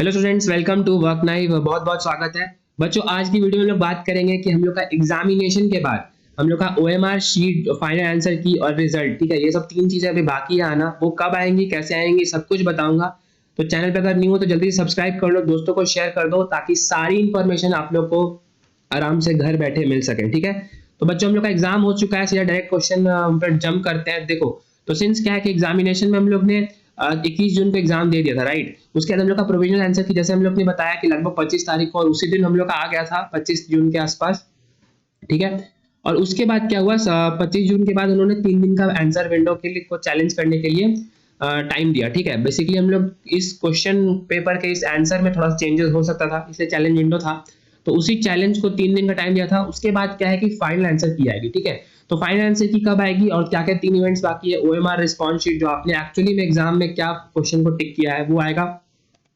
Hello students, welcome to वर्क नाइव। बहुत बहुत स्वागत है बच्चों। आज की वीडियो में हम लोग बात करेंगे कि हम लोग का एग्जामिनेशन के बाद हम लोग का ओएमआर शीट, फाइनल आंसर की और रिजल्ट, ठीक है, ये सब तीन चीजें अभी बाकी है आना। वो कब आएंगी, कैसे आएंगी, सब कुछ बताऊंगा। तो चैनल पे अगर न्यू हो तो जल्दी से सब्सक्राइब कर लो, दोस्तों को शेयर कर दो ताकि सारी इंफॉर्मेशन आप लोग को आराम से घर बैठे मिल सके। ठीक है, तो बच्चों हम लोग का एग्जाम हो चुका है, सीधा डायरेक्ट क्वेश्चन पर जंप करते हैं। देखो, तो सिंस क्या है कि एग्जामिनेशन में हम लोग ने 21 जून को एग्जाम दे दिया था, राइट। उसके बाद हम लोग का प्रोविजनल आंसर की, जैसे हम लोग ने बताया कि लगभग 25 तारीख को, और उसी दिन हम लोग का आ गया था 25 जून के आसपास। ठीक है, और उसके बाद क्या हुआ, 25 जून के बाद उन्होंने 3 दिन का आंसर विंडो के लिए को चैलेंज करने के लिए टाइम दिया। ठीक है, बेसिकली हम लोग इस क्वेश्चन पेपर के इस आंसर में थोड़ा सा चेंजेस हो सकता था, इसलिए चैलेंज विंडो था। तो उसी चैलेंज को 3 दिन का टाइम दिया था। उसके बाद क्या है कि फाइनल आंसर की आएगी। ठीक है, तो फाइनल आंसर की कब आएगी और क्या क्या 3 इवेंट्स बाकी है, ओएमआर रिस्पॉन्स शीट, जो आपने एक्चुअली में एग्जाम में क्या क्वेश्चन को टिक किया है वो आएगा,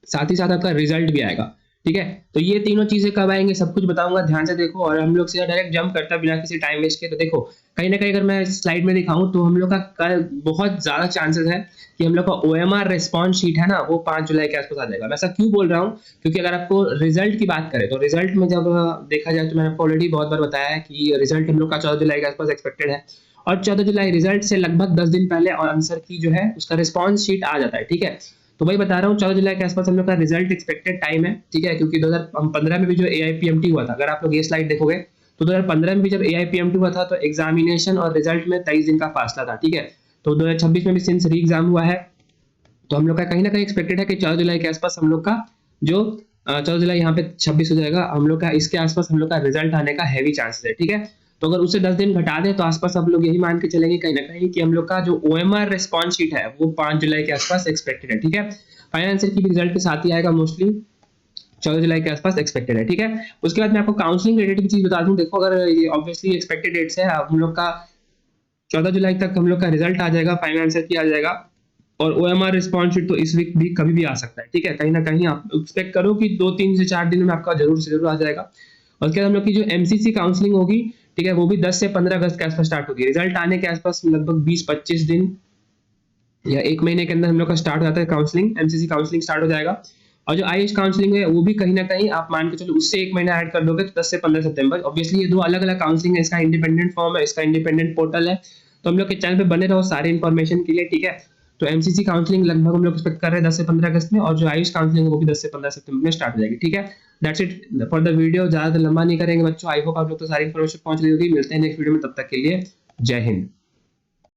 साथ ही साथ आपका रिजल्ट भी आएगा। ठीक है, तो ये तीनों चीजें कब आएंगे सब कुछ बताऊंगा, ध्यान से देखो। और हम लोग सीधा डायरेक्ट जंप करता बिना किसी टाइम वेस्ट के। तो देखो, कहीं ना कहीं अगर मैं स्लाइड में दिखाऊं तो हम लोग का कल बहुत ज्यादा चांसेस है कि हम लोग का ओएमआर रिस्पॉन्स शीट है ना, वो 5 जुलाई के आसपास आ जाएगा। मैं ऐसा क्यों बोल रहा हूँ, क्योंकि अगर आपको रिजल्ट की बात करें तो रिजल्ट में जब देखा जाए तो मैंने आपको ऑलरेडी बहुत बार बताया है कि रिजल्ट हम लोग का 14 जुलाई के आसपास एक्सपेक्टेड है। और 14 जुलाई रिजल्ट से लगभग 10 दिन पहले और आंसर की जो है उसका रिस्पॉन्स शीट आ जाता है। ठीक है, तो वही बता रहा हूँ, 14 जुलाई के आसपास हम लोग का रिजल्ट एक्सपेक्टेड टाइम है। ठीक है, क्योंकि 2015 में भी जो एआईपीएमटी हुआ था, अगर आप लोग ये स्लाइड देखोगे तो 2015 में भी जब एआईपीएमटी हुआ था तो एग्जामिनेशन और रिजल्ट में 23 दिन का फासला था। ठीक है, तो 2026 में भी सिंस री एग्जाम हुआ है तो हम लोग का कहीं ना कहीं एक्सपेक्टेड है कि 14 जुलाई के आसपास हम लोग का जो 14 जुलाई यहाँ पे 26 हो जाएगा, हम लोग का इसके आसपास हम लोग का रिजल्ट आने का हैवी चांसेस है। ठीक है, तो अगर उससे 10 दिन घटा दें तो आसपास आप लोग यही मान के चलेंगे कहीं ना कहीं कि हम लोग का जो ओएमआर रिस्पॉन्स शीट है वो 5 जुलाई के आसपास एक्सपेक्टेड है। ठीक है, फाइनल आंसर की भी रिजल्ट के साथ ही आएगा, मोस्टली 14 जुलाई के आसपास एक्सपेक्टेड है। ठीक है, उसके बाद मैं आपको काउंसलिंग रिलेटेड की चीज बता दूं। देखो, अगर ये ऑब्वियसली एक्सपेक्टेड डेट्स है, हम लोग का 14 जुलाई तक हम लोग का रिजल्ट आ जाएगा, फाइनल आंसर की आ जाएगा, और ओएमआर रिस्पॉन्स शीट तो इस वीक भी कभी भी आ सकता है। ठीक है, कहीं ना कहीं आप एक्सपेक्ट करो कि 2 3 से 4 दिन में आपका जरूर से जरूर आ जाएगा। और उसके बाद हम लोग की जो एमसीसी काउंसलिंग होगी, ठीक है, वो भी 10 से 15 अगस्त के आसपास स्टार्ट होगी। रिजल्ट आने के आसपास लगभग 20 25 दिन या 1 महीने के अंदर हम लोग का स्टार्ट हो जाता है काउंसलिंग, एमसीसी काउंसलिंग स्टार्ट हो जाएगा। और जो आईएएस काउंसलिंग है वो भी कहीं ना कहीं आप मान के चलो उससे 1 महीना ऐड कर दोगे तो 10 से 15 सितंबर। ऑब्वियसली ये दो अलग अलग काउंसलिंग है, इसका इंडिपेंडेंट फॉर्म है, इसका इंडिपेंडेंट पोर्टल है। तो हम लोग के चैनल पे बने रहो सारी इन्फॉर्मेशन के लिए। ठीक है, तो एमसीसी काउंसलिंग लगभग हम लोग एक्सपेक्ट कर रहे हैं 10 से 15 अगस्त में, और जो आयुष काउंसलिंग है वो भी 10 से 15 सितंबर में स्टार्ट हो जाएगी। ठीक है, that's it for the video, ज्यादा लंबा नहीं करेंगे बच्चों। आई होप आप लोग तो सारी इन्फॉर्मेशन पहुंच गई होगी। मिलते हैं नेक्स्ट वीडियो में, तब तक के लिए जय हिंद।